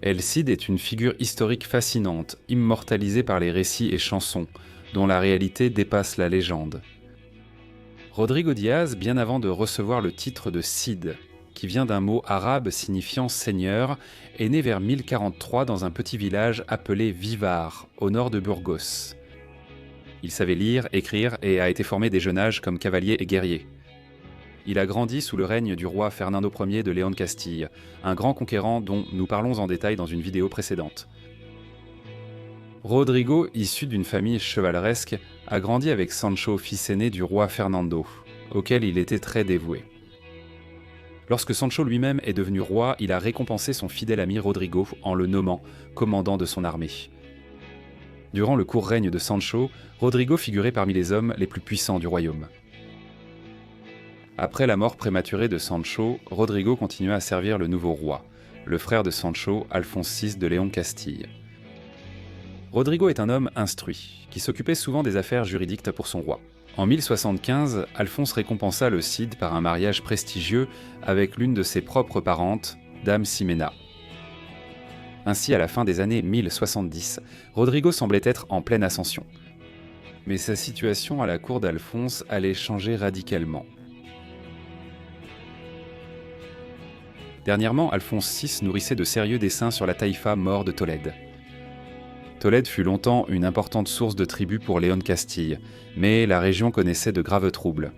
El Cid est une figure historique fascinante, immortalisée par les récits et chansons, dont la réalité dépasse la légende. Rodrigo Diaz, bien avant de recevoir le titre de Cid, qui vient d'un mot arabe signifiant seigneur, est né vers 1043 dans un petit village appelé Vivar, au nord de Burgos. Il savait lire, écrire et a été formé dès jeune âge comme cavalier et guerrier. Il a grandi sous le règne du roi Fernando Ier de Léon de Castille, un grand conquérant dont nous parlons en détail dans une vidéo précédente. Rodrigo, issu d'une famille chevaleresque, a grandi avec Sancho, fils aîné du roi Fernando, auquel il était très dévoué. Lorsque Sancho lui-même est devenu roi, il a récompensé son fidèle ami Rodrigo en le nommant commandant de son armée. Durant le court règne de Sancho, Rodrigo figurait parmi les hommes les plus puissants du royaume. Après la mort prématurée de Sancho, Rodrigo continua à servir le nouveau roi, le frère de Sancho, Alphonse VI de Léon de Castille. Rodrigo est un homme instruit, qui s'occupait souvent des affaires juridiques pour son roi. En 1075, Alphonse récompensa le Cid par un mariage prestigieux avec l'une de ses propres parentes, Dame Ximena. Ainsi, à la fin des années 1070, Rodrigo semblait être en pleine ascension. Mais sa situation à la cour d'Alphonse allait changer radicalement. Dernièrement, Alphonse VI nourrissait de sérieux desseins sur la taïfa maure de Tolède. Tolède fut longtemps une importante source de tribut pour Léon de Castille, mais la région connaissait de graves troubles.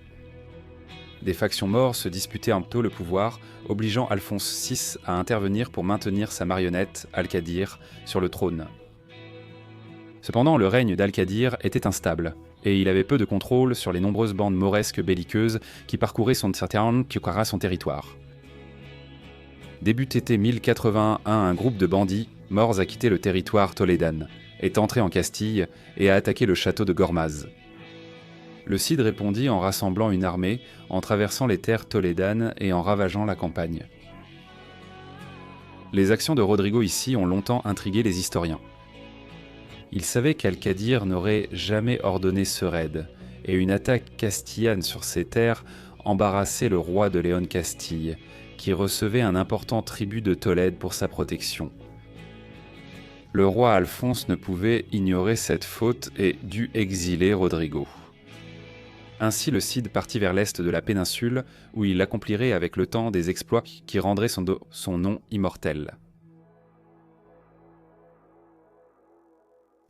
Des factions maures se disputaient un peu le pouvoir, obligeant Alphonse VI à intervenir pour maintenir sa marionnette, Al-Qadir, sur le trône. Cependant, le règne d'Al-Qadir était instable, et il avait peu de contrôle sur les nombreuses bandes mauresques belliqueuses qui parcouraient son territoire. Début été 1081, un groupe de bandits, morts à quitter le territoire tolédan, est entré en Castille et a attaqué le château de Gormaz. Le Cid répondit en rassemblant une armée, en traversant les terres tolédanes et en ravageant la campagne. Les actions de Rodrigo ici ont longtemps intrigué les historiens. Il savait qu'Al-Qadir n'aurait jamais ordonné ce raid, et une attaque castillane sur ces terres embarrassait le roi de Léon Castille, qui recevait un important tribut de Tolède pour sa protection. Le roi Alphonse ne pouvait ignorer cette faute et dut exiler Rodrigo. Ainsi le Cid partit vers l'est de la péninsule, où il accomplirait avec le temps des exploits qui rendraient son nom immortel.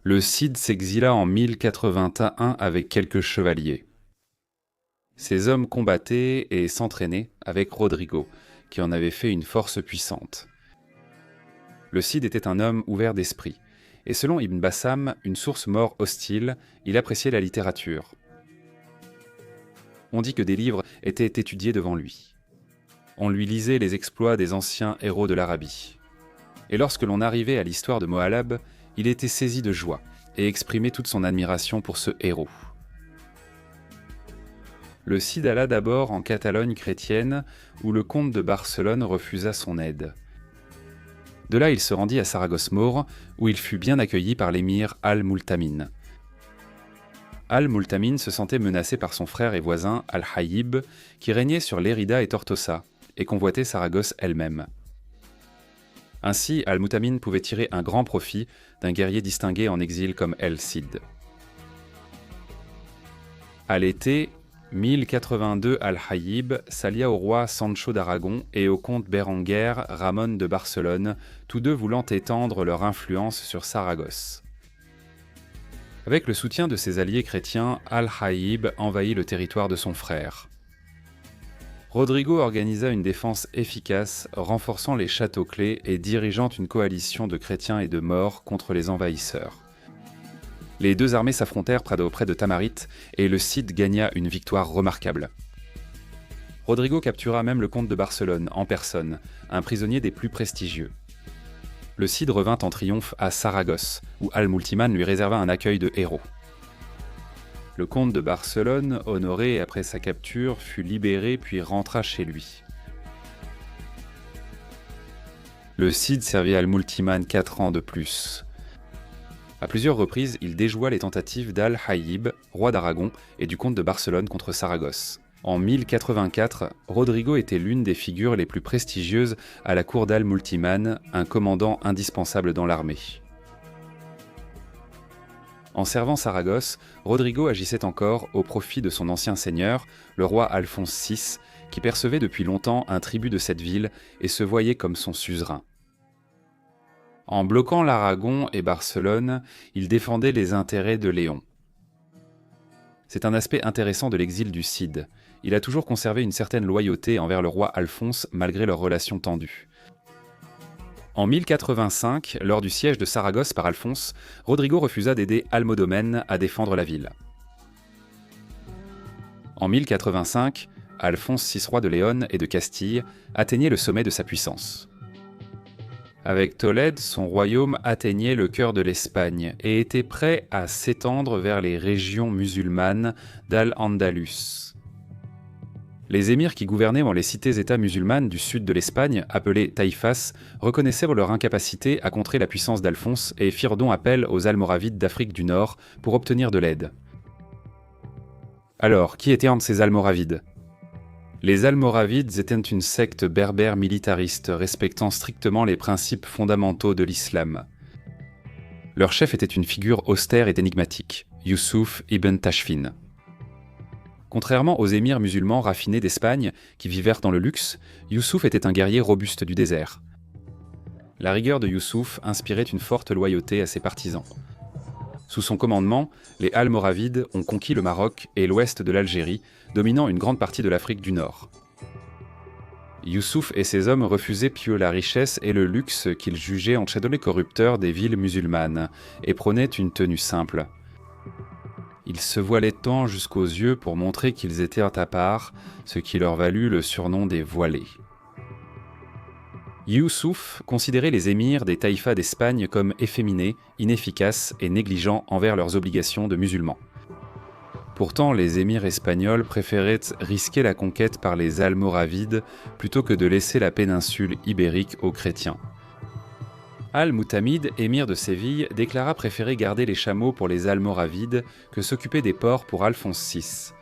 Le Cid s'exila en 1081 avec quelques chevaliers. Ces hommes combattaient et s'entraînaient avec Rodrigo, qui en avait fait une force puissante. Le Cid était un homme ouvert d'esprit, et selon Ibn Bassam, une source maure hostile, il appréciait la littérature. On dit que des livres étaient étudiés devant lui. On lui lisait les exploits des anciens héros de l'Arabie. Et lorsque l'on arrivait à l'histoire de Mohalab, il était saisi de joie et exprimait toute son admiration pour ce héros. Le Cid alla d'abord en Catalogne chrétienne, où le comte de Barcelone refusa son aide. De là, il se rendit à Saragosse maure, où il fut bien accueilli par l'émir Al-Multamin. Al-Multamin se sentait menacé par son frère et voisin Al-Hayyib, qui régnait sur Lérida et Tortosa, et convoitait Saragosse elle-même. Ainsi, Al-Multamin pouvait tirer un grand profit d'un guerrier distingué en exil comme El Cid. À l'été 1082, Al-Hayyib s'allia au roi Sancho d'Aragon et au comte Berenguer Ramon de Barcelone, tous deux voulant étendre leur influence sur Saragosse. Avec le soutien de ses alliés chrétiens, Al-Hayyib envahit le territoire de son frère. Rodrigo organisa une défense efficace, renforçant les châteaux-clés et dirigeant une coalition de chrétiens et de maures contre les envahisseurs. Les deux armées s'affrontèrent près de Tamarit et le Cid gagna une victoire remarquable. Rodrigo captura même le comte de Barcelone en personne, un prisonnier des plus prestigieux. Le Cid revint en triomphe à Saragosse, où Al-Multiman lui réserva un accueil de héros. Le comte de Barcelone, honoré après sa capture, fut libéré puis rentra chez lui. Le Cid servit Al-Multiman 4 ans de plus. À plusieurs reprises, il déjoua les tentatives d'Al-Hayyib, roi d'Aragon, et du comte de Barcelone contre Saragosse. En 1084, Rodrigo était l'une des figures les plus prestigieuses à la cour d'Al-Multiman, un commandant indispensable dans l'armée. En servant Saragosse, Rodrigo agissait encore au profit de son ancien seigneur, le roi Alphonse VI, qui percevait depuis longtemps un tribut de cette ville et se voyait comme son suzerain. En bloquant l'Aragon et Barcelone, il défendait les intérêts de Léon. C'est un aspect intéressant de l'exil du Cid. Il a toujours conservé une certaine loyauté envers le roi Alphonse malgré leurs relations tendues. En 1085, lors du siège de Saragosse par Alphonse, Rodrigo refusa d'aider Almodomène à défendre la ville. En 1085, Alphonse VI roi de Léon et de Castille atteignait le sommet de sa puissance. Avec Tolède, son royaume atteignait le cœur de l'Espagne et était prêt à s'étendre vers les régions musulmanes d'Al-Andalus. Les émirs qui gouvernaient dans les cités-États musulmanes du sud de l'Espagne, appelées taïfas, reconnaissaient leur incapacité à contrer la puissance d'Alphonse et firent donc appel aux Almoravides d'Afrique du Nord pour obtenir de l'aide. Alors, qui étaient un de ces Almoravides ? Les Almoravides étaient une secte berbère militariste respectant strictement les principes fondamentaux de l'islam. Leur chef était une figure austère et énigmatique, Youssouf ibn Tachfin. Contrairement aux émirs musulmans raffinés d'Espagne qui vivèrent dans le luxe, Youssouf était un guerrier robuste du désert. La rigueur de Youssouf inspirait une forte loyauté à ses partisans. Sous son commandement, les Almoravides ont conquis le Maroc et l'ouest de l'Algérie, dominant une grande partie de l'Afrique du Nord. Youssouf et ses hommes refusaient pieux la richesse et le luxe qu'ils jugeaient enchâteler corrupteurs des villes musulmanes, et prônaient une tenue simple. Ils se voilaient tant jusqu'aux yeux pour montrer qu'ils étaient à part, ce qui leur valut le surnom des voilés. Youssouf considérait les émirs des taïfas d'Espagne comme efféminés, inefficaces et négligents envers leurs obligations de musulmans. Pourtant, les émirs espagnols préféraient risquer la conquête par les Almoravides plutôt que de laisser la péninsule ibérique aux chrétiens. Al-Mutamid, émir de Séville, déclara préférer garder les chameaux pour les Almoravides que s'occuper des porcs pour Alphonse VI.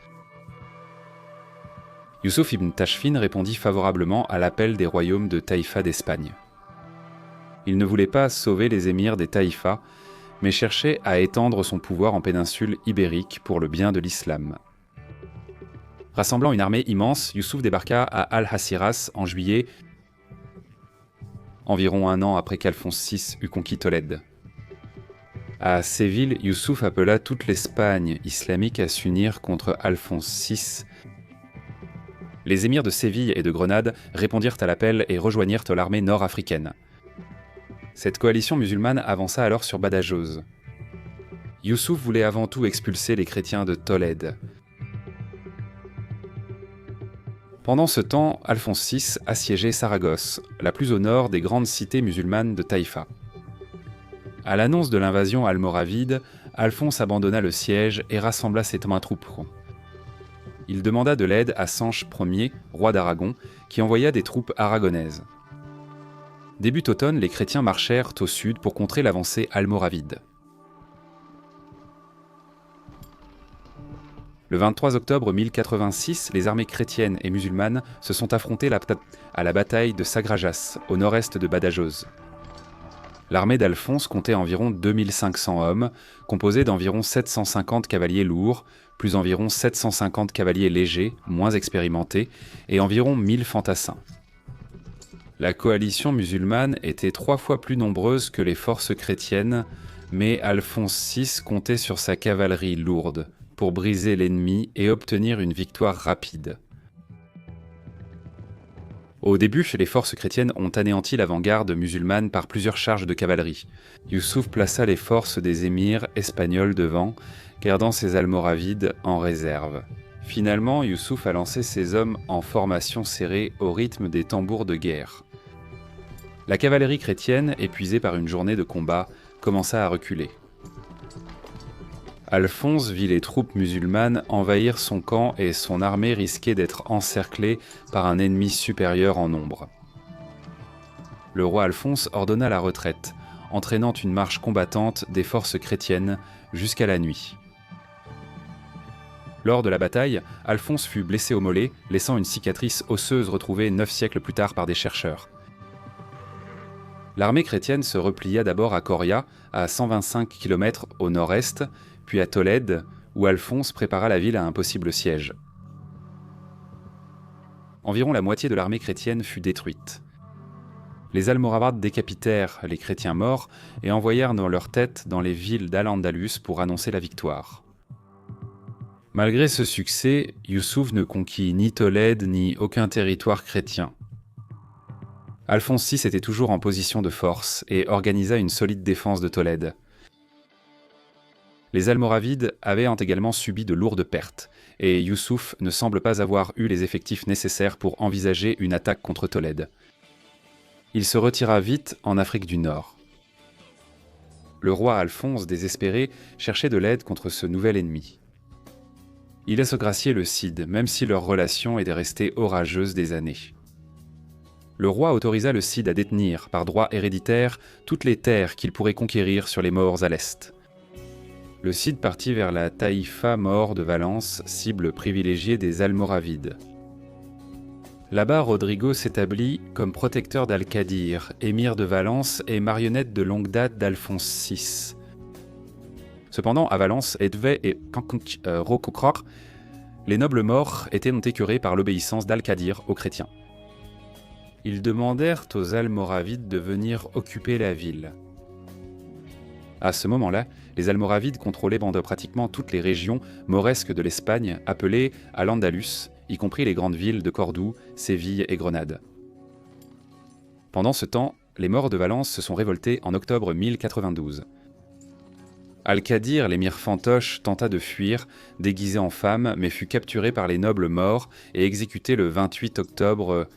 Youssouf ibn Tachfin répondit favorablement à l'appel des royaumes de Taïfa d'Espagne. Il ne voulait pas sauver les émirs des Taïfas, mais cherchait à étendre son pouvoir en péninsule ibérique pour le bien de l'islam. Rassemblant une armée immense, Youssouf débarqua à Algésiras en juillet, environ un an après qu'Alphonse VI eut conquis Tolède. À Séville, Youssouf appela toute l'Espagne islamique à s'unir contre Alphonse VI. Les émirs de Séville et de Grenade répondirent à l'appel et rejoignirent l'armée nord-africaine. Cette coalition musulmane avança alors sur Badajoz. Youssouf voulait avant tout expulser les chrétiens de Tolède. Pendant ce temps, Alphonse VI assiégeait Saragosse, la plus au nord des grandes cités musulmanes de Taïfa. À l'annonce de l'invasion almoravide, Alphonse abandonna le siège et rassembla ses troupes. Il demanda de l'aide à Sanche Ier, roi d'Aragon, qui envoya des troupes aragonaises. Début automne, les chrétiens marchèrent au sud pour contrer l'avancée almoravide. Le 23 octobre 1086, les armées chrétiennes et musulmanes se sont affrontées à la bataille de Sagrajas, au nord-est de Badajoz. L'armée d'Alphonse comptait environ 2500 hommes, composée d'environ 750 cavaliers lourds, plus environ 750 cavaliers légers, moins expérimentés, et environ 1000 fantassins. La coalition musulmane était 3 fois plus nombreuse que les forces chrétiennes, mais Alphonse VI comptait sur sa cavalerie lourde pour briser l'ennemi et obtenir une victoire rapide. Au début, les forces chrétiennes ont anéanti l'avant-garde musulmane par plusieurs charges de cavalerie. Youssouf plaça les forces des émirs espagnols devant, gardant ses Almoravides en réserve. Finalement, Youssouf a lancé ses hommes en formation serrée au rythme des tambours de guerre. La cavalerie chrétienne, épuisée par une journée de combat, commença à reculer. Alphonse vit les troupes musulmanes envahir son camp et son armée risquait d'être encerclée par un ennemi supérieur en nombre. Le roi Alphonse ordonna la retraite, entraînant une marche combattante des forces chrétiennes jusqu'à la nuit. Lors de la bataille, Alphonse fut blessé au mollet, laissant une cicatrice osseuse retrouvée 9 siècles plus tard par des chercheurs. L'armée chrétienne se replia d'abord à Coria, à 125 km au nord-est, puis à Tolède, où Alphonse prépara la ville à un possible siège. Environ la moitié de l'armée chrétienne fut détruite. Les Almoravides décapitèrent les chrétiens morts et envoyèrent leurs têtes dans les villes d'Al-Andalus pour annoncer la victoire. Malgré ce succès, Youssouf ne conquit ni Tolède ni aucun territoire chrétien. Alphonse VI était toujours en position de force et organisa une solide défense de Tolède. Les Almoravides avaient également subi de lourdes pertes, et Youssouf ne semble pas avoir eu les effectifs nécessaires pour envisager une attaque contre Tolède. Il se retira vite en Afrique du Nord. Le roi Alphonse, désespéré, cherchait de l'aide contre ce nouvel ennemi. Il laisse gracier le Cid, même si leur relation était restée orageuse des années. Le roi autorisa le Cid à détenir, par droit héréditaire, toutes les terres qu'il pourrait conquérir sur les Maures à l'est. Le Cid partit vers la taïfa maure de Valence, cible privilégiée des Almoravides. Là-bas, Rodrigo s'établit comme protecteur d'Al-Qadir, émir de Valence et marionnette de longue date d'Alphonse VI. Cependant, à Valence, Edvey et Rocokror, les nobles morts étaient non écœurés par l'obéissance d'Al-Qadir aux chrétiens. Ils demandèrent aux Almoravides de venir occuper la ville. À ce moment-là, les Almoravides contrôlaient pratiquement toutes les régions mauresques de l'Espagne, appelées Al-Andalus, y compris les grandes villes de Cordoue, Séville et Grenade. Pendant ce temps, les Maures de Valence se sont révoltés en octobre 1092. Al-Qadir, l'émir fantoche, tenta de fuir, déguisé en femme, mais fut capturé par les nobles morts et exécuté le 28 octobre.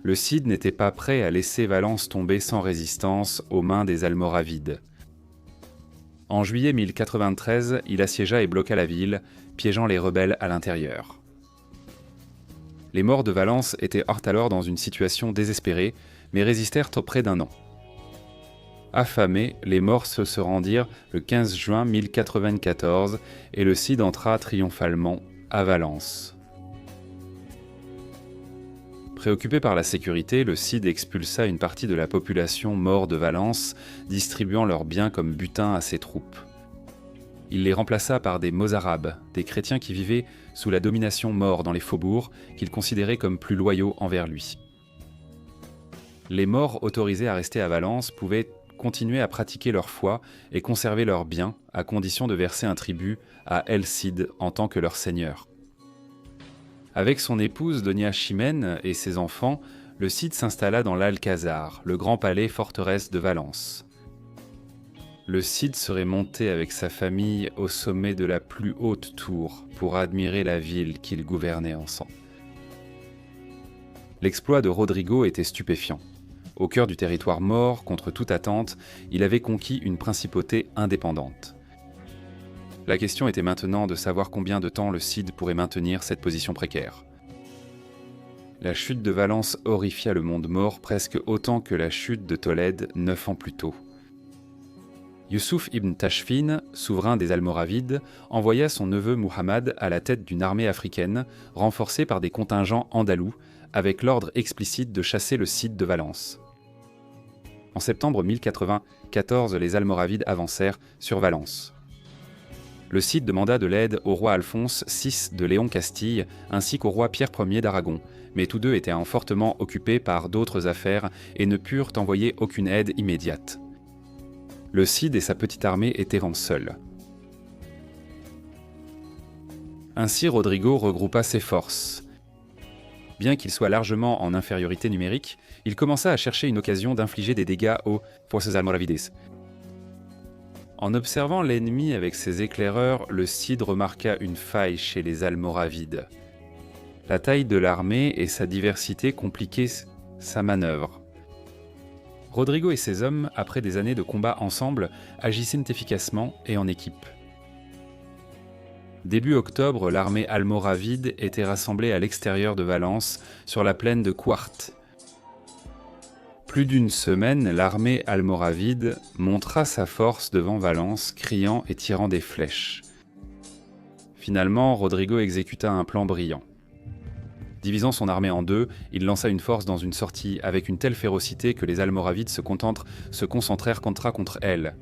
Le Cid n'était pas prêt à laisser Valence tomber sans résistance aux mains des Almoravides. En juillet 1093, il assiégea et bloqua la ville, piégeant les rebelles à l'intérieur. Les Maures de Valence étaient alors dans une situation désespérée, mais résistèrent près d'un an. Affamés, les Maures se rendirent le 15 juin 1094 et le Cid entra triomphalement à Valence. Préoccupé par la sécurité, le Cid expulsa une partie de la population maure de Valence, distribuant leurs biens comme butin à ses troupes. Il les remplaça par des Mozarabes, des chrétiens qui vivaient sous la domination maure dans les faubourgs, qu'il considérait comme plus loyaux envers lui. Les Maures autorisés à rester à Valence pouvaient continuer à pratiquer leur foi et conserver leurs biens, à condition de verser un tribut à El Cid en tant que leur seigneur. Avec son épouse Donia Chimène et ses enfants, le Cid s'installa dans l'Alcazar, le grand palais forteresse de Valence. Le Cid serait monté avec sa famille au sommet de la plus haute tour pour admirer la ville qu'il gouvernait ensemble. L'exploit de Rodrigo était stupéfiant. Au cœur du territoire maure, contre toute attente, il avait conquis une principauté indépendante. La question était maintenant de savoir combien de temps le Cid pourrait maintenir cette position précaire. La chute de Valence horrifia le monde maure presque autant que la chute de Tolède 9 ans plus tôt. Youssouf ibn Tachfin, souverain des Almoravides, envoya son neveu Muhammad à la tête d'une armée africaine, renforcée par des contingents andalous, avec l'ordre explicite de chasser le Cid de Valence. En septembre 1094, les Almoravides avancèrent sur Valence. Le Cid demanda de l'aide au roi Alphonse VI de Léon-Castille ainsi qu'au roi Pierre Ier d'Aragon, mais tous deux étaient fortement occupés par d'autres affaires et ne purent envoyer aucune aide immédiate. Le Cid et sa petite armée étaient seuls. Ainsi Rodrigo regroupa ses forces. Bien qu'il soit largement en infériorité numérique, il commença à chercher une occasion d'infliger des dégâts aux forces almoravides. En observant l'ennemi avec ses éclaireurs, le Cid remarqua une faille chez les Almoravides. La taille de l'armée et sa diversité compliquaient sa manœuvre. Rodrigo et ses hommes, après des années de combat ensemble, agissaient efficacement et en équipe. Début octobre, l'armée almoravide était rassemblée à l'extérieur de Valence, sur la plaine de Quarte. Plus d'une semaine, l'armée almoravide montra sa force devant Valence, criant et tirant des flèches. Finalement, Rodrigo exécuta un plan brillant. Divisant son armée en deux, il lança une force dans une sortie avec une telle férocité que les Almoravides se concentrèrent contre elle.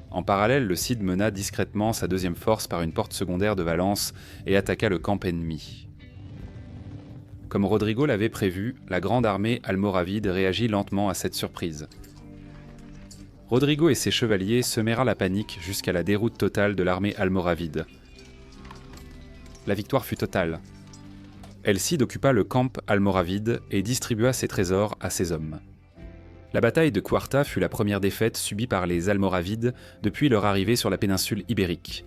En parallèle, le Cid mena discrètement sa deuxième force par une porte secondaire de Valence et attaqua le camp ennemi. Comme Rodrigo l'avait prévu, la grande armée almoravide réagit lentement à cette surprise. Rodrigo et ses chevaliers semèrent la panique jusqu'à la déroute totale de l'armée almoravide. La victoire fut totale. El Cid occupa le camp almoravide et distribua ses trésors à ses hommes. La bataille de Cuarta fut la première défaite subie par les Almoravides depuis leur arrivée sur la péninsule ibérique.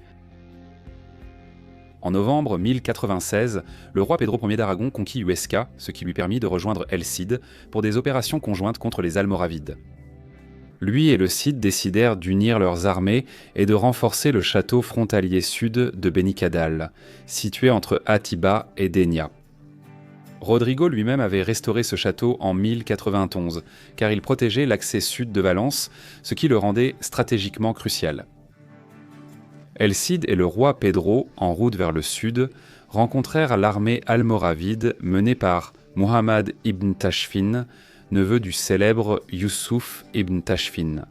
En novembre 1096, le roi Pedro Ier d'Aragon conquit Huesca, ce qui lui permit de rejoindre El Cid pour des opérations conjointes contre les Almoravides. Lui et le Cid décidèrent d'unir leurs armées et de renforcer le château frontalier sud de Benicadal, situé entre Atiba et Dénia. Rodrigo lui-même avait restauré ce château en 1091, car il protégeait l'accès sud de Valence, ce qui le rendait stratégiquement crucial. El Cid et le roi Pedro, en route vers le sud, rencontrèrent l'armée almoravide menée par Muhammad ibn Tashfin, neveu du célèbre Youssouf ibn Tashfin.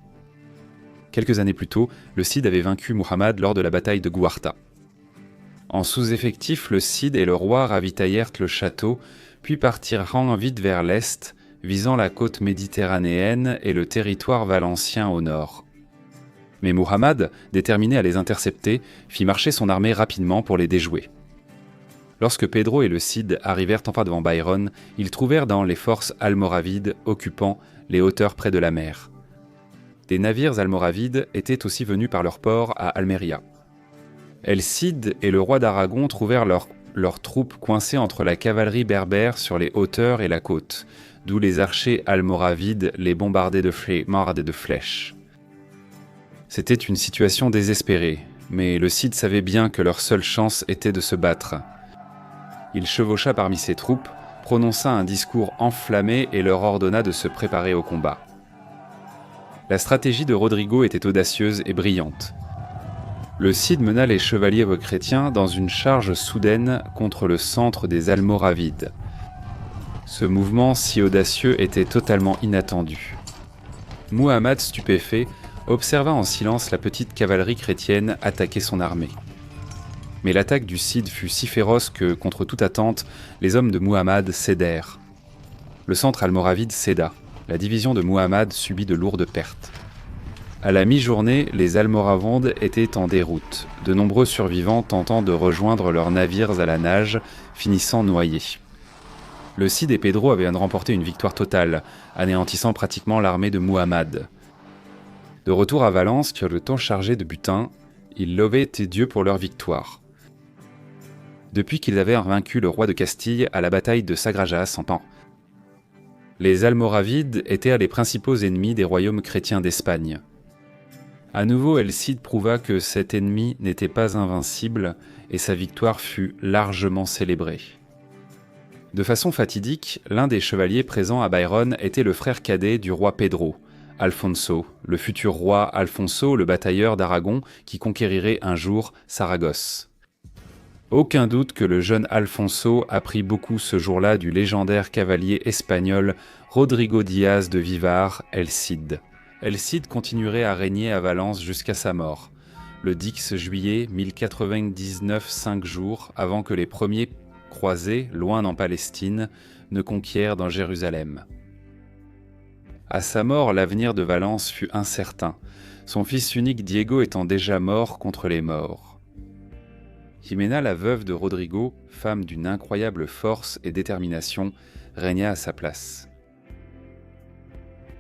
Quelques années plus tôt, le Cid avait vaincu Muhammad lors de la bataille de Guarta. En sous-effectif, le Cid et le roi ravitaillèrent le château, puis partirent en vite vers l'est, visant la côte méditerranéenne et le territoire valencien au nord. Mais Muhammad, déterminé à les intercepter, fit marcher son armée rapidement pour les déjouer. Lorsque Pedro et le Cid arrivèrent enfin devant Bayronne, ils trouvèrent dans les forces almoravides occupant les hauteurs près de la mer. Des navires almoravides étaient aussi venus par leur port à Almeria. El Cid et le roi d'Aragon trouvèrent leurs troupes coincées entre la cavalerie berbère sur les hauteurs et la côte, d'où les archers almoravides les bombardaient de flémards et de flèches. C'était une situation désespérée, mais le Cid savait bien que leur seule chance était de se battre. Il chevaucha parmi ses troupes, prononça un discours enflammé et leur ordonna de se préparer au combat. La stratégie de Rodrigo était audacieuse et brillante. Le Cid mena les chevaliers chrétiens dans une charge soudaine contre le centre des Almoravides. Ce mouvement si audacieux était totalement inattendu. Muhammad, stupéfait, observa en silence la petite cavalerie chrétienne attaquer son armée. Mais l'attaque du Cid fut si féroce que, contre toute attente, les hommes de Muhammad cédèrent. Le centre almoravide céda. La division de Muhammad subit de lourdes pertes. À la mi-journée, les Almoravides étaient en déroute, de nombreux survivants tentant de rejoindre leurs navires à la nage, finissant noyés. Le Cid et Pedro avaient remporté une victoire totale, anéantissant pratiquement l'armée de Muhammad. De retour à Valence, sur le temps chargé de butin, ils louaient Dieu pour leur victoire. Depuis qu'ils avaient vaincu le roi de Castille à la bataille de Sagrajas en Pan, les Almoravides étaient les principaux ennemis des royaumes chrétiens d'Espagne. À nouveau, El Cid prouva que cet ennemi n'était pas invincible et sa victoire fut largement célébrée. De façon fatidique, l'un des chevaliers présents à Bayronne était le frère cadet du roi Pedro, Alfonso, le futur roi Alfonso, le batailleur d'Aragon qui conquérirait un jour Saragosse. Aucun doute que le jeune Alfonso apprit beaucoup ce jour-là du légendaire cavalier espagnol Rodrigo Diaz de Vivar, El Cid. El Cid continuerait à régner à Valence jusqu'à sa mort, le 10 juillet 1099, 5 jours avant que les premiers croisés, loin en Palestine, ne conquièrent dans Jérusalem. À sa mort, l'avenir de Valence fut incertain, son fils unique Diego étant déjà mort contre les morts. Jimena, la veuve de Rodrigo, femme d'une incroyable force et détermination, régna à sa place.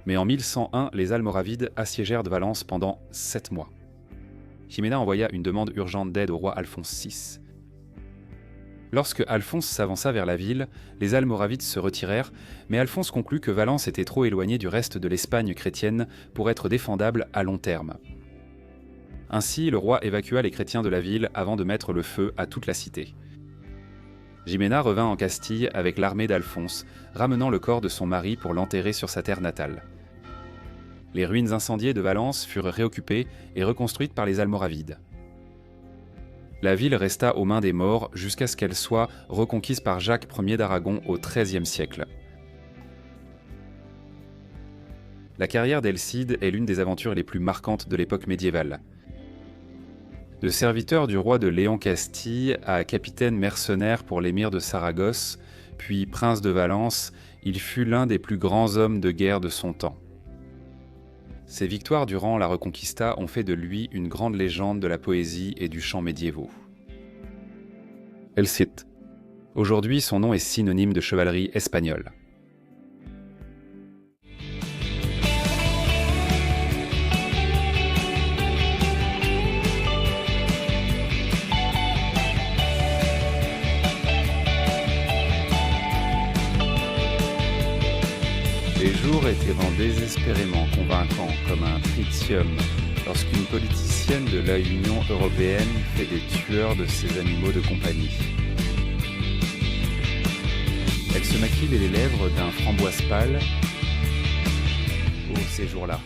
Mais en 1101, les Almoravides assiégèrent de Valence pendant 7 mois. Jimena envoya une demande urgente d'aide au roi Alphonse VI. Lorsque Alphonse s'avança vers la ville, les Almoravides se retirèrent, mais Alphonse conclut que Valence était trop éloignée du reste de l'Espagne chrétienne pour être défendable à long terme. Ainsi, le roi évacua les chrétiens de la ville avant de mettre le feu à toute la cité. Jimena revint en Castille avec l'armée d'Alphonse, ramenant le corps de son mari pour l'enterrer sur sa terre natale. Les ruines incendiées de Valence furent réoccupées et reconstruites par les Almoravides. La ville resta aux mains des Maures jusqu'à ce qu'elle soit reconquise par Jacques Ier d'Aragon au XIIIe siècle. La carrière d'El Cid est l'une des aventures les plus marquantes de l'époque médiévale. De serviteur du roi de Léon Castille à capitaine mercenaire pour l'émir de Saragosse, puis prince de Valence, il fut l'un des plus grands hommes de guerre de son temps. Ses victoires durant la Reconquista ont fait de lui une grande légende de la poésie et du chant médiévaux. El Cid. Aujourd'hui, son nom est synonyme de chevalerie espagnole. Les jours étaient désespérément convaincants comme un tritium lorsqu'une politicienne de la Union européenne fait des tueurs de ses animaux de compagnie. Elle se maquille les lèvres d'un framboise pâle. Oh, ces jours-là!